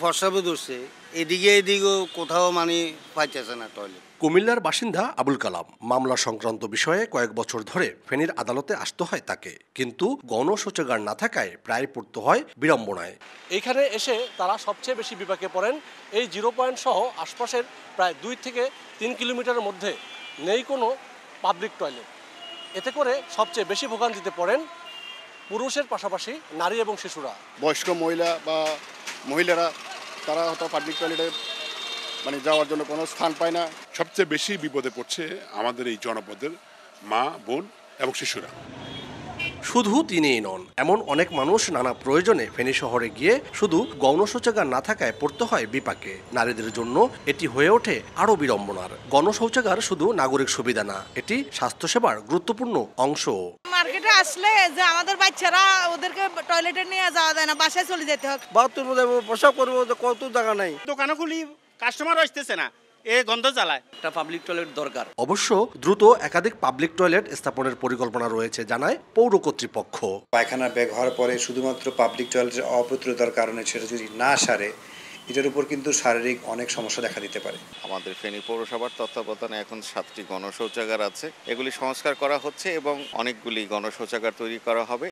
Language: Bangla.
প্রস্রাবে ধরছে, এদিকে এদিকেও কোথাও মানে পাইতেছে না টয়লেট। কুমিল্লার বাসিন্দা আবুল কালাম মামলা সংক্রান্ত বিষয়ে কয়েক বছর ধরে ফেনীর আদালতে আসতে হয় তাকে, কিন্তু গণশৌচাগার না থাকায় প্রায় পড়তে হয় বিড়ম্বনায়। এইখানে এসে তারা সবচেয়ে বেশি বিপাকে পড়েন। এই 0 পয়েন্ট সহ আশপাশের প্রায় 2 থেকে 3 কিলোমিটারের মধ্যে নেই কোনো পাবলিক টয়লেট। এতে করে সবচেয়ে বেশি ভোগান্তিতে পড়েন পুরুষের পাশাপাশি নারী এবং শিশুরা। বয়স্ক মহিলা বা মহিলারা তারা হয়তো পাবলিক টয়লেটে মানে যাওয়ার জন্য কোনো স্থান পায় না। সবচেয়ে বেশি বিপদে পড়ছে আমাদের এই জনপদের মা, বোন এবং শিশুরা। শুধু তিনিই নন, এমন অনেক মানুষ নানা প্রয়োজনে ফেনী শহরে গিয়ে শুধু গণশৌচাগার না থাকায় পড়তে হয় বিপাকে। নারীদের জন্য এটি হয়ে ওঠে আরও বিড়ম্বনার। গণশৌচাগার শুধু নাগরিক সুবিধা না, এটি স্বাস্থ্যসেবার গুরুত্বপূর্ণ অংশ। মার্কেটে আসলে যে আমাদের বাচ্চারা ওদেরকে টয়লেটে নিয়ে যাওয়া যায় না, বাসায় চলে যেতে হয়। বাথরুম প্রস্রাব করবো, কত জায়গা নাই। দোকানে খুলি কাস্টমার আসতেছে না, এ গন্ধ জ্বালায়। একটা পাবলিক টয়লেট দরকার। অবশ্য দ্রুত একাধিক পাবলিক টয়লেট স্থাপনের পরিকল্পনা রয়েছে জানায় পৌর কর্তৃপক্ষ। পায়খানা ব্যাগ হওয়ার পরে শুধুমাত্র পাবলিক টয়লেটের অপ্রতুলতার কারণে সেটা যদি না সারে, এটার উপর কিন্তু শারীরিক অনেক সমস্যা দেখা দিতে পারে। আমাদের ফেনী পৌরসভার তত্ত্বাবধানে এখন 7টি গণশৌচাগার আছে, এগুলি সংস্কার করা হচ্ছে এবং অনেকগুলি গণশৌচাগার তৈরি করা হবে।